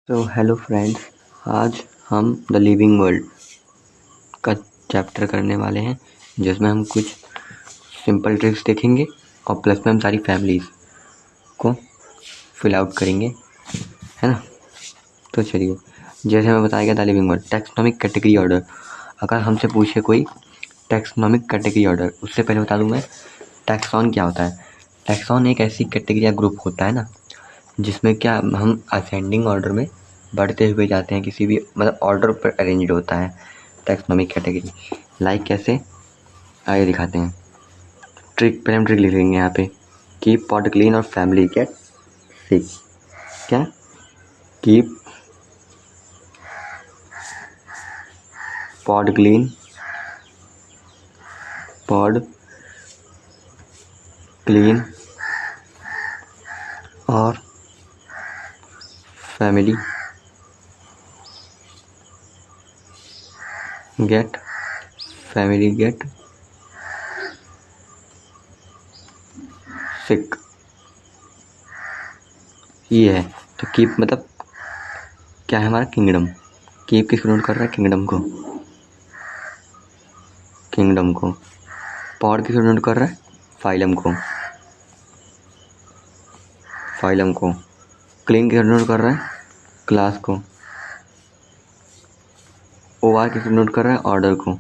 तो hello friends, आज हम द लिविंग वर्ल्ड का चैप्टर करने वाले हैं, जिसमें हम कुछ सिंपल ट्रिक्स देखेंगे और प्लस में हम सारी फैमिलीज़ को फिल आउट करेंगे, है ना। तो चलिए, जैसे हमें बताया गया the living world taxonomic category order. अगर हमसे पूछे कोई टैक्सोनॉमिक कैटेगरी ऑर्डर, उससे पहले बता दूँ मैं टैक्सॉन क्या होता है। टैक्सॉन एक ऐसी कैटेगरी या ग्रुप होता है ना, जिसमें क्या हम असेंडिंग ऑर्डर में बढ़ते हुए जाते हैं, किसी भी मतलब ऑर्डर पर अरेंज्ड होता है टैक्सोनॉमिक कैटेगरी। लाइक कैसे, आगे दिखाते हैं। ट्रिक, पहले हम ट्रिक लिख लेंगे यहाँ पे। कीप पॉट क्लीन और फैमिली गेट सिक। क्या, keep pot clean, pod clean और फैमिली गेट सिक। ये है। तो कीप मतलब क्या है हमारा, किंगडम। कीप किसको नोट कर रहा है, किंगडम को। पॉड किसको नोट कर रहा है, फाइलम को। क्लीन किसको नोट कर रहा है, क्लास को। OR किसको नोट कर रहा है, ऑर्डर को।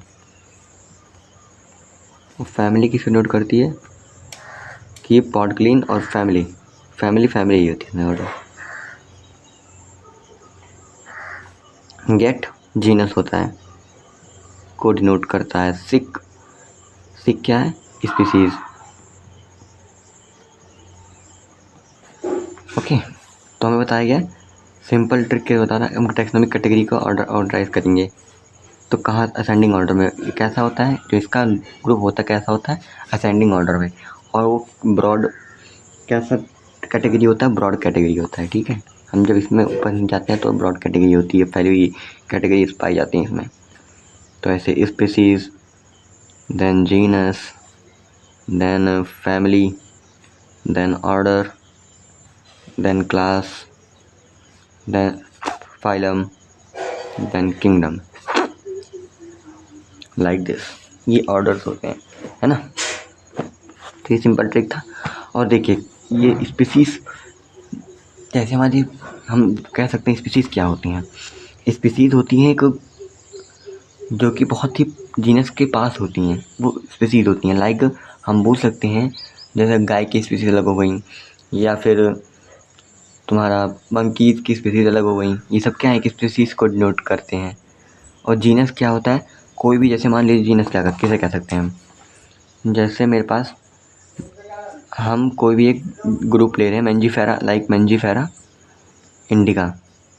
और फैमिली किसको नोट करती है, कीप पॉट क्लीन और फैमिली ही होती है ऑर्डर। गेट जीनस होता है, को डिनोट करता है। सिक क्या है, स्पीसीज। ओके, तो हमें बताया गया सिंपल ट्रिक के बताना, हम टैक्सोनॉमिक कैटेगरी का ऑर्डराइज करेंगे। तो कहाँ, असेंडिंग ऑर्डर में। कैसा होता है, जो इसका ग्रुप होता है कैसा होता है, असेंडिंग ऑर्डर में। और वो ब्रॉड कैसा कैटेगरी होता है, ब्रॉड कैटेगरी होता है, ठीक है। हम जब इसमें ऊपर जाते हैं तो ब्रॉड कैटेगरी होती है, फैली हुई कैटेगरीज पाई जाती हैं इसमें। तो ऐसे species, then genus, then family, then order, then class, then phylum, then kingdom, like this. ये ऑर्डर्स होते हैं, है ना। तो ये सिंपल ट्रिक था। और देखिए, ये स्पीसीज जैसे हमारी, हम कह सकते हैं स्पीसीज क्या होती हैं। स्पीसीज होती हैं एक जो कि बहुत ही जीनस के पास होती हैं, वो स्पीसीज होती हैं। लाइक हम बोल सकते हैं जैसे गाय की स्पीसीज अलग हो गई, या फिर तुम्हारा मंकीज की स्पीसीज अलग हो गई। ये सब क्या है कि स्पीसीज को डिनोट करते हैं। और जीनस क्या होता है, कोई भी, जैसे मान लीजिए जीनस क्या किसे कह सकते हैं हम। जैसे मेरे पास, हम कोई भी एक ग्रुप ले रहे हैं, Mangifera, like Mangifera indica.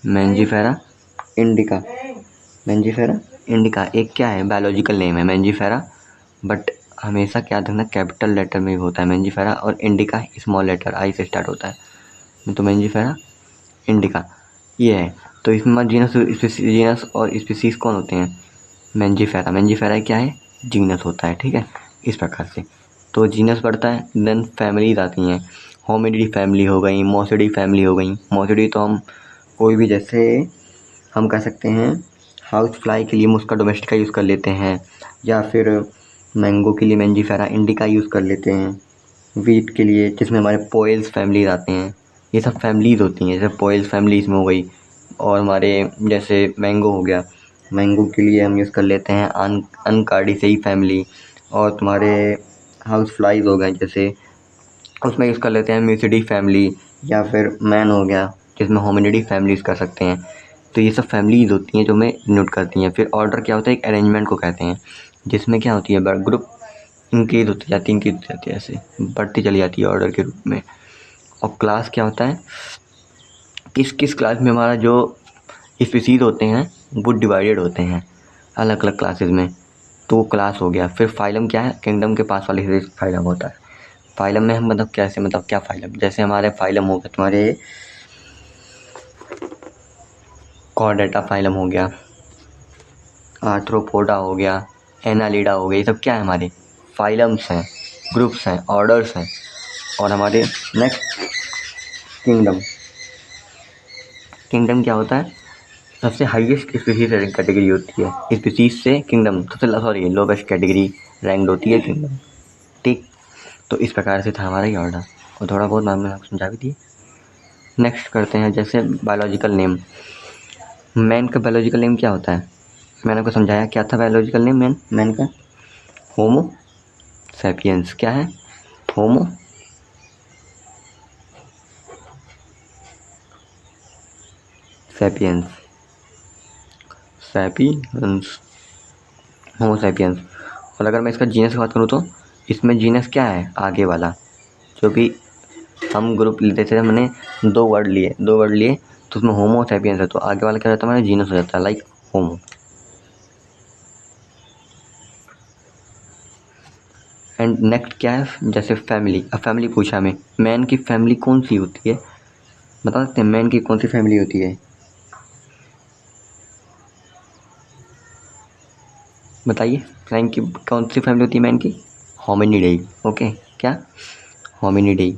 Mangifera indica एक क्या है, बायोलॉजिकल नेम है मैंजीफेरा, बट हमेशा क्या रखना, कैपिटल लेटर में होता है मैंजीफेरा, और इंडिका स्मॉल लेटर आई से स्टार्ट होता है। तो मैंजीफेरा इंडिका ये है। तो इसमें जीनस और स्पीसीज कौन होते हैं, मैंजीफेरा क्या है, जीनस होता है, ठीक है, इस प्रकार से। तो जीनस बढ़ता है, देन फैमिलीज आती हैं। होमिनिडी फैमिली हो गई, मोसिडी फैमिली हो गई। मोसिडी तो हम कोई भी, जैसे हम कह सकते हैं हाउस फ्लाई के लिए मुस्का डोमेस्टिका यूज़ कर लेते हैं, या फिर मैंगो के लिए मैंजीफेरा इंडिका यूज़ कर लेते हैं। वीट के लिए, जिसमें हमारे पोएल्स फैमिलीज आते हैं। ये सब फैमिलीज होती हैं, जैसे पोएल्स फैमिली इसमें हो गई। और हमारे जैसे मैंगो हो गया, मैंगो के लिए हम यूज़ कर लेते हैं अनकार्डिसेई फैमिली। और तुम्हारे हाउस फ्लाइज हो गए, जैसे उसमें यूज़ कर लेते हैं म्यूसिडी फैमिली, या फिर मैन हो गया जिसमें होमिनिडी फैमिलीज कर सकते हैं। तो ये सब फैमिलीज होती हैं जो हमें नोट करती हैं। फिर ऑर्डर क्या होता है, एक अरेंजमेंट को कहते हैं, जिसमें क्या होती है, ग्रुप इंक्रीज होती जाती है, ऐसे बढ़ती चली जाती है ऑर्डर के रूप में। और क्लास क्या होता है, किस किस क्लास में हमारा जो स्पीसीज होते हैं वो डिवाइडेड होते हैं अलग अलग क्लासेस में, तो वो क्लास हो गया। फिर फाइलम क्या है, किंगडम के पास वाले हिस्से फाइलम होता है। फाइलम में हम मतलब कैसे, मतलब क्या फाइलम, जैसे हमारे फाइलम हो गए तुम्हारे कॉर्डेटा फाइलम हो गया, आर्थ्रोपोडा हो गया, एनालिडा हो गया। ये सब क्या है, हमारे फाइलम्स हैं, ग्रुप्स हैं, ऑर्डर्स हैं। और हमारे नेक्स्ट किंगडम किंगडम क्या होता है? सबसे हाईएस्ट स्पीसीज कैटेगरी होती है। स्पीसीज से किंगडम सबसे सॉरी लोवेस्ट कैटेगरी रैंक होती है किंगडम। ठीक, तो इस प्रकार से था हमारा ये ऑर्डर, और थोड़ा बहुत मैम ने आपको समझा भी दिए। नेक्स्ट करते हैं जैसे बायोलॉजिकल नेम। मैन का बायोलॉजिकल नेम क्या होता है? मैंने आपको समझाया क्या था बायोलॉजिकल नेम मैन का। Homo sapiens. क्या है? Homo sapiens. Sapiens, Homo sapiens. और अगर मैं इसका जीनस की बात करूँ तो इसमें जीनस क्या है? आगे वाला, जो भी हम ग्रुप लेते थे, मैंने दो वर्ड लिए तो उसमें होमो सैपियंस है, तो आगे वाला क्या रहता है हमारा? जीनस हो जाता है, लाइक होमो। एंड नेक्स्ट क्या है? जैसे फैमिली। अब फैमिली पूछा हमें, मैन की फैमिली कौन सी होती है? बता सकते हैं मैन की कौन सी फैमिली होती है? बताइए, मैन की कौन सी फैमिली होती है मैन की? होमिनिडाई। ओके, क्या? होमिनिडाई।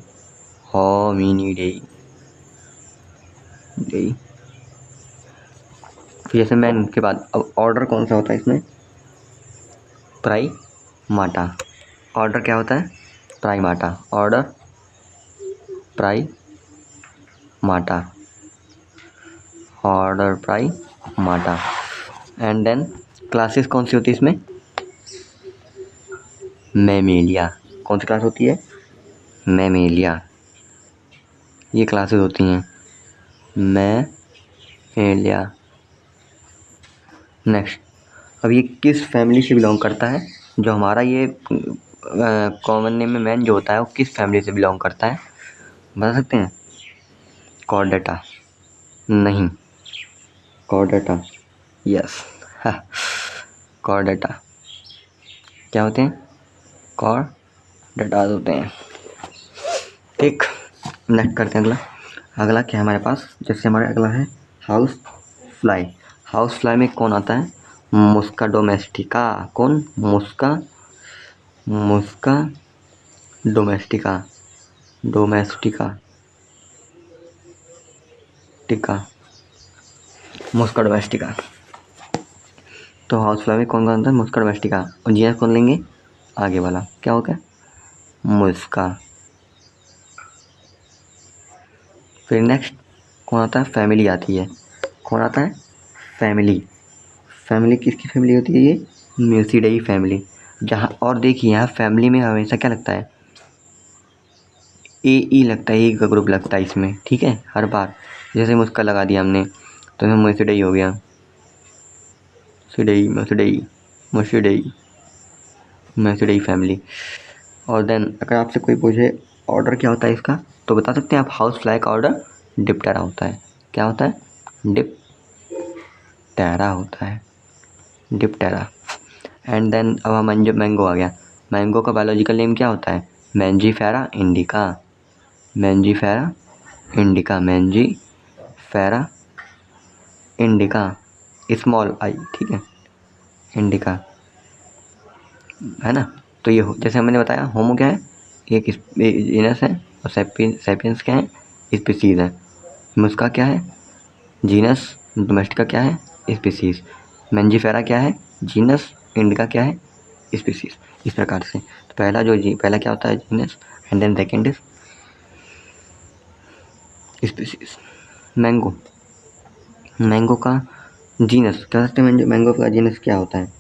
होमिनिडाई। डाई। फिर जैसे मैन के बाद अब ऑर्डर कौन सा होता है इसमें? प्राइमाटा। ऑर्डर क्या होता है? Primata. Order Primata. Order Primata. And then classes कौन सी होती है इसमें? मैमेलिया। कौन सी क्लास होती है? मैमेलिया। ये क्लासेस होती हैं मैमेलिया। नेक्स्ट, अब ये किस फैमिली से बिलोंग करता है? जो हमारा ये कॉमन नेम में मैन जो होता है वो किस फैमिली से बिलोंग करता है? बता सकते हैं? कॉर्डेटा। नहीं, कॉर्डेटा। Yes, Chordata. क्या होते हैं? कॉर्डेटा होते हैं। ठीक, नेक्स्ट करते हैं अगला। अगला क्या है हमारे पास? जैसे हमारे अगला है हाउस फ्लाई। हाउस फ्लाई में कौन आता है? मुस्का डोमेस्टिका। कौन? मुस्का, मुस्का डोमेस्टिका। डोमेस्टिका, टिका, मुस्का डोमेस्टिका। तो हाउस फ्लाई में कौन कौन आता है? मुस्का डोमेस्टिका। और जीनस कौन लेंगे? आगे वाला क्या होगा? मुस्का। फिर नेक्स्ट कौन आता है? फैमिली आती है। कौन आता है? फैमिली। फैमिली किसकी फैमिली होती है? ये म्यूसिडाई फैमिली। जहाँ और देखिए यहाँ फैमिली में हमेशा क्या लगता है? ए ई लगता है, ए का ग्रुप लगता है इसमें, ठीक है, हर बार। जैसे मुस्का लगा दिया हमने तो इसमें म्यूसिडाई हो गया। सिडई, म्यूसिडाई, म्यूसिडाई, म्यूसिडाई फैमिली। और देन अगर आपसे कोई पूछे ऑर्डर क्या होता है इसका, तो बता सकते हैं आप? हाउस फ्लाई का ऑर्डर डिप्टेरा होता है। क्या होता है? डिप्टेरा होता है, डिप्टेरा। एंड देन अब हम मैंगो आ गया। मैंगो का बायोलॉजिकल नेम क्या होता है? Mangifera indica. Mangifera indica, Mangifera indica, small I, ठीक है, इंडिका, है ना। तो ये जैसे मैंने बताया होमो क्या है? एक जीनस है, और सैपियंस क्या है? स्पीसीज है। मुस्का क्या है? जीनस। डोमेस्टिका क्या है? स्पीसीज। मैंजीफेरा क्या है? जीनस। इंडिका क्या है? स्पीसीज। इस प्रकार से तो पहला क्या होता है? Genus. And then second is species. Mango. Mango का जीनस कह सकते हैं? मैंगो का जीनस क्या होता है?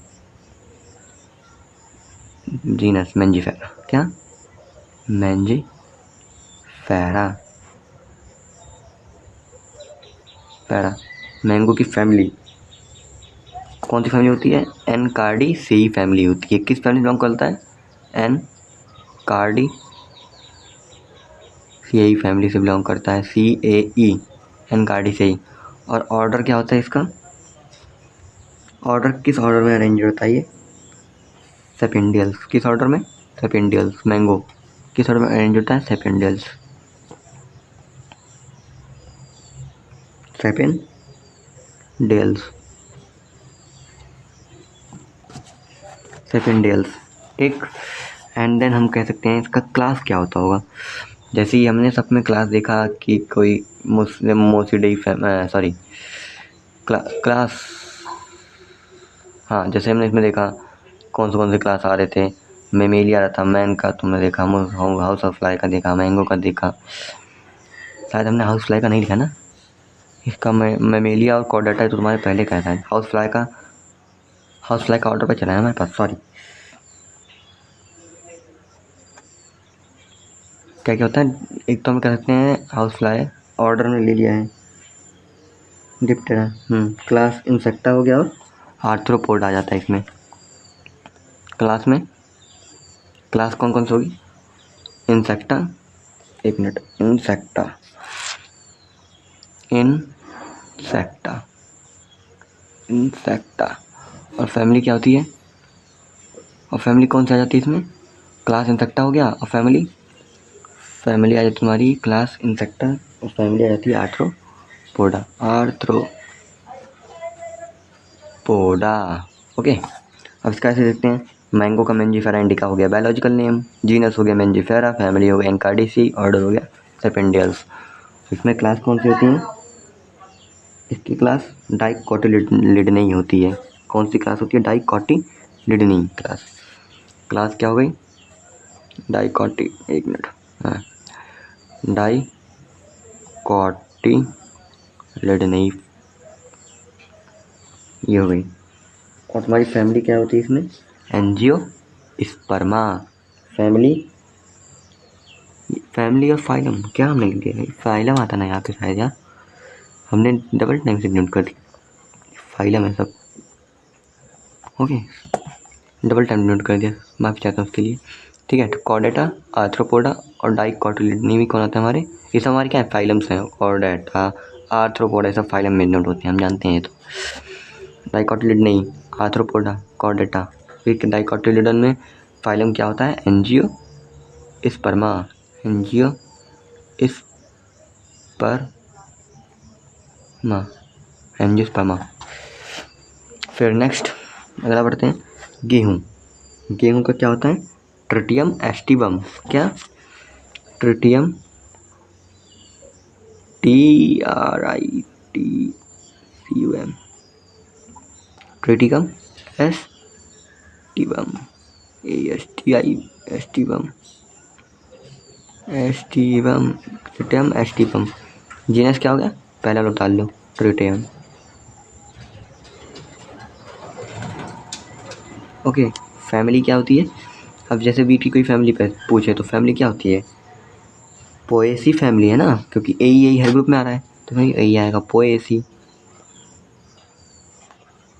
Genus mangifera. क्या? मैंजीफेरा। पैरा। मैंगो की फैमिली कौन सी फैमिली होती है? एनकार्डिसेई फैमिली होती है। किस फैमिली बिलोंग करता है? एनकार्डिसेई फैमिली से बिलोंग करता है, CAE, एनकार्डिसेई। और ऑर्डर क्या होता है इसका? ऑर्डर किस ऑर्डर में अरेंज होता है ये? सेपेंडियल्स। किस ऑर्डर में? सेपेंडियल्स। मैंगो किस ऑर्डर में अरेंज होता है? सेपेंडियल्स। सेपेंडियल्स, सेपेंडियल्स। ठीक, एंड देन हम कह सकते हैं इसका क्लास क्या होता होगा। जैसे ही हमने सब में क्लास देखा कि कोई मोसिडेई सॉरी क्लास। हाँ, जैसे हमने इसमें देखा कौन से क्लास आ रहे थे। मेमेलिया आ रहा था, मैन का तुमने देखा, हाउस ऑफ फ्लाई का देखा, मैंगो का देखा। शायद हमने हाउस फ्लाई का नहीं लिखा ना, इसका मेमेलिया और कॉर्डेटा तो तुम्हारे पहले का था। हाउस फ्लाई का ऑर्डर पे चला है हमारे पास, सॉरी। क्या क्या होता है, एक तो हम कह सकते हैं हाउस फ्लाई ऑर्डर में ले लिया है, डिप्टेरा। क्लास इंसेक्टा हो गया और आर्थ्रोपोड आ जाता है इसमें। क्लास में क्लास कौन कौन सी होगी? इंसेक्टा, एक मिनट, इंसेक्टा और फैमिली क्या होती है? और फैमिली कौन सी आ जाती है इसमें? क्लास इंसेक्टा हो गया और फैमिली आ जाती है तुम्हारी क्लास इंसेक्टा और फैमिली आ जाती है आर्थ्रोपोडा। ओके, अब इसका ऐसे देखते हैं। मैंगो का मेंजीफेरा इंडिका हो गया बायोलॉजिकल नेम, जीनस हो गया मेंजीफेरा, फैमिली हो गया एनकार्डिसी, ऑर्डर हो गया सेपेंडियल्स। इसमें क्लास कौन सी होती है? इसकी क्लास डाइकोटिलिडनी होती है। कौन सी क्लास होती है? डाइकोटिलिडनी क्लास। क्लास क्या हो गई? डाइकोटी, एक मिनट, हाँ, डाइकोटिलिडनी, ये हो गई। और तुम्हारी फैमिली क्या होती है इसमें? एंजियोस्पर्मा। फैमिली और फाइलम क्या हमने लिख दिया? फाइलम आता ना यहाँ पे शायद, यार हमने डबल टाइम से नोट कर दी, फाइलम है सब। ओके, डबल टाइम नोट कर दिया, माफ़ी चाहता हूँ उसके लिए। ठीक है, तो कॉर्डेटा, आर्थ्रोपोडा और डाइकोटिलिडनी भी कौन आता है हमारे? ये सब हमारे क्या है? फाइलम्स हैं। कॉर्डेटा, आर्थ्रोपोडा, सब फाइलम में नोट होते हैं, हम जानते हैं ये तो। डाइकोटिलिडनी, आर्थ्रोपोडा, कॉर्डेटा, फिर डाइकोटिलिडन में फाइलम क्या होता है? एंजियोस्पर्मा। एंजियोस्पर्मा। फिर नेक्स्ट अगला बढ़ते हैं, गेहूँ का क्या होता है? Triticum aestivum. क्या? Triticum, TRITCUM, Triticum aestivum, Triticum aestivum. Genus क्या हो गया? पहला लो डाल लो, ट्रिटियम। ओके, फैमिली क्या होती है? अब जैसे बीट की कोई फैमिली पे पूछे तो फैमिली क्या होती है? पोएसी फैमिली है ना, क्योंकि यही हर ग्रुप में आ रहा है, तो भाई यही आएगा पोएसी,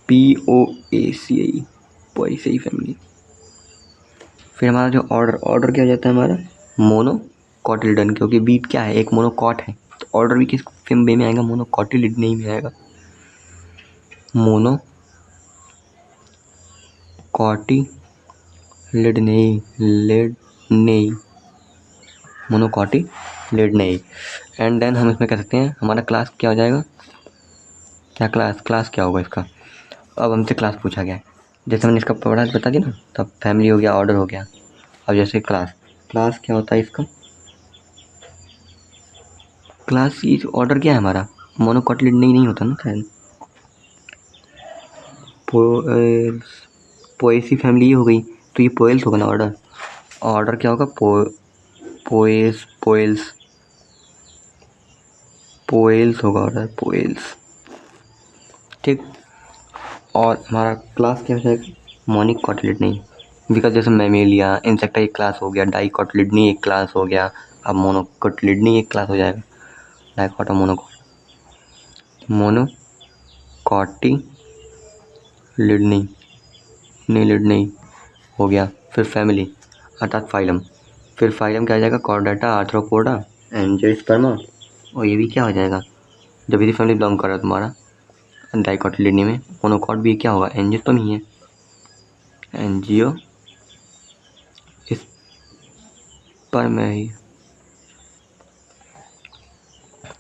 POACI, पोएसी फैमिली। फिर हमारा जो ऑर्डर क्या हो जाता है हमारा? मोनोकॉटिलिडन, क्योंकि बीट क्या है? एक मोनोकॉट है, तो ऑर्डर भी किस वे में आएगा? मोनोकॉटिलिडनी में आएगा। मोनोकॉटिलिडनी। एंड देन हम इसमें कह सकते हैं हमारा क्लास क्या हो जाएगा? क्या क्लास क्या होगा इसका? अब हमसे क्लास पूछा गया है, जैसे मैंने इसका पढ़ा बता दिया ना, तब फैमिली हो गया, ऑर्डर हो गया। अब जैसे क्लास क्या होता है इसका? क्लास की ऑर्डर क्या है हमारा? मोनोकॉटिलिडनी नहीं होता ना शायद। पोएसी फैमिली ये हो गई, तो ये पोएल्स होगा ना ऑर्डर। ऑर्डर क्या होगा? पोएल्स होगा ऑर्डर, पोएल्स। ठीक, और हमारा क्लास क्या हो जाएगा? मोनोकॉटिलिडनी, बिकॉज जैसे मैमेलिया इंसेक्टा एक क्लास हो गया, डाइकोटिलिडनी एक क्लास हो गया, अब मोनोकॉटिलिडनी एक क्लास हो जाएगा। डाइकोटा मोनोकॉटिलिडनी हो गया। फिर फैमिली अर्थात फाइलम, फिर फाइलम क्या हो जाएगा? Chordata, Arthropoda, Angiosperma. और ये भी क्या हो जाएगा? जब इसी फैमिली बिलोंग कर रहा है तुम्हारा डाइकोटिलिडनी में, मोनोकॉट भी क्या होगा? एंजियोस्पर्म ही है, एंजियोस्पर्म ही।